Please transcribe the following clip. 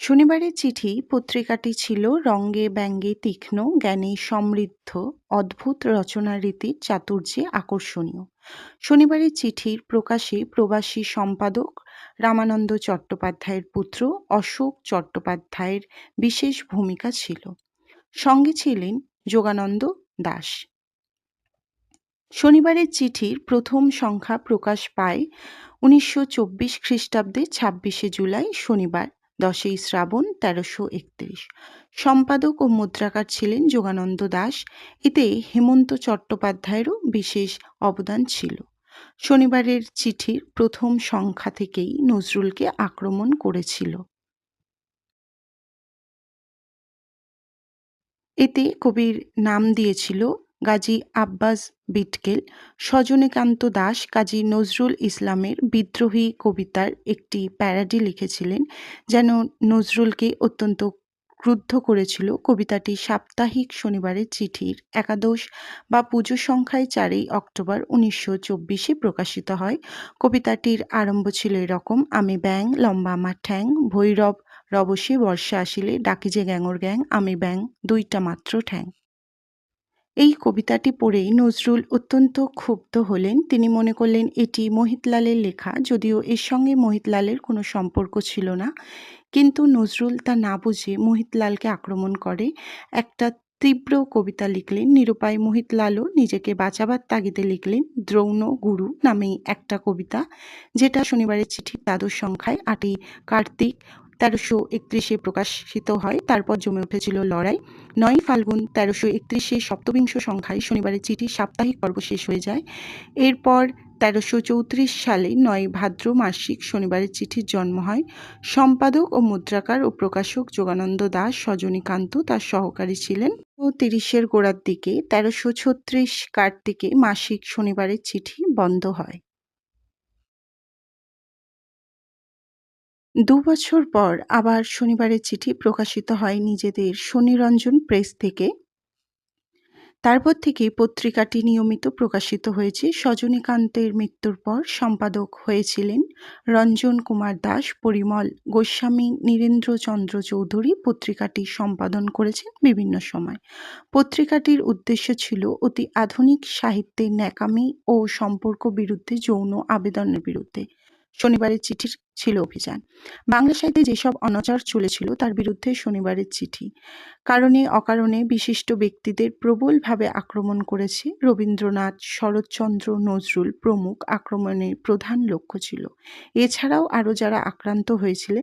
শনিবারের চিঠি পত্রিকাটি ছিল রঙ্গে ব্যঙ্গে তীক্ষ্ণ, জ্ঞানে সমৃদ্ধ, অদ্ভুত রচনারীতির চাতুর্যে আকর্ষণীয়। শনিবারের চিঠির প্রকাশে প্রবাসী সম্পাদক রামানন্দ চট্টোপাধ্যায়ের পুত্র অশোক চট্টোপাধ্যায়ের বিশেষ ভূমিকা ছিল। সঙ্গে ছিলেন যোগানন্দ দাশ। শনিবারের চিঠির প্রথম সংখ্যা প্রকাশ পায় 1924 খ্রিস্টাব্দে 26শে জুলাই শনিবার 10ই শ্রাবণ 1331। সম্পাদক ও মুদ্রাকার ছিলেন যোগানন্দ দাশ। এতে হেমন্ত চট্টোপাধ্যায়েরও বিশেষ অবদান ছিল। শনিবারের চিঠির প্রথম সংখ্যা থেকেই নজরুলকে আক্রমণ করেছিল। এতে কবির নাম দিয়েছিল গাজী আব্বাস বিটকেল। সজনীকান্ত দাশ কাজী নজরুল ইসলামের বিদ্রোহী কবিতার একটি প্যারাডি লিখেছিলেন, যেন নজরুলকে অত্যন্ত ক্রুদ্ধ করেছিল। কবিতাটি সাপ্তাহিক শনিবারের চিঠির একাদশ বা পুজো সংখ্যায় 4ই অক্টোবর 1924 প্রকাশিত হয়। কবিতাটির আরম্ভ ছিল এরকম: আমি ব্যাং লম্বা আমার ঠ্যাং, ভৈরব রবশে বর্ষা আসিলে, ডাকি যে গ্যাঙর গ্যাং, আমি ব্যাং দুইটা মাত্র ঠ্যাং। এই কবিতাটি পড়েই নজরুল অত্যন্ত ক্ষুব্ধ হলেন। তিনি মনে করলেন এটি মোহিতলালের লেখা, যদিও এর সঙ্গে মোহিতলালের কোনো সম্পর্ক ছিল না। কিন্তু নজরুল তা না বুঝে মোহিতলালকে আক্রমণ করে একটা তীব্র কবিতা লিখলেন। নিরুপায় মোহিতলালও নিজেকে বাঁচাবার তাগিদে লিখলেন দ্রৌণ গুরু নামেই একটা কবিতা, যেটা শনিবারের চিঠির দ্বাদশ সংখ্যায় 8ই কার্তিক 1331 প্রকাশিত হয়। তারপর জমে উঠেছিল লড়াই। 9ই ফাল্গুন 1331 সপ্তবিংশ সংখ্যায় শনিবারের চিঠির সাপ্তাহিক পর্ব শেষ হয়ে যায়। এরপর 1334 সালে 9 ভাদ্র মাসিক শনিবারের চিঠির জন্ম হয়। সম্পাদক ও মুদ্রাকার ও প্রকাশক যোগানন্দ দাশ, সজনীকান্ত তার সহকারী ছিলেন। 30-এর গোড়ার দিকে 1336 কার্তিকে মাসিক শনিবারের চিঠি বন্ধ হয়। 2 বছর পর আবার শনিবারের চিঠি প্রকাশিত হয় নিজেদের শনিরঞ্জন প্রেস থেকে। তারপর থেকে পত্রিকাটি নিয়মিত প্রকাশিত হয়েছে। সজনীকান্তের মৃত্যুর পর সম্পাদক হয়েছিলেন রঞ্জন কুমার দাস। পরিমল গোস্বামী, নীরেন্দ্রচন্দ্র চৌধুরী পত্রিকাটি সম্পাদন করেছেন বিভিন্ন সময়। পত্রিকাটির উদ্দেশ্য ছিল অতি আধুনিক সাহিত্যের ন্যাকামি ও সম্পর্ক বিরুদ্ধে যৌন আবেদনের বিরুদ্ধে। শনিবারের চিঠির ছিল অভিযান। বাংলা সাহিত্যে যেসব অনাচার চলেছিল তার বিরুদ্ধে শনিবারের চিঠি কারণে অকারণে বিশিষ্ট ব্যক্তিদের প্রবলভাবে আক্রমণ করেছে। রবীন্দ্রনাথ, শরৎচন্দ্র, নজরুল প্রমুখ আক্রমণের প্রধান লক্ষ্য ছিল। এছাড়াও আরও যারা আক্রান্ত হয়েছিলেন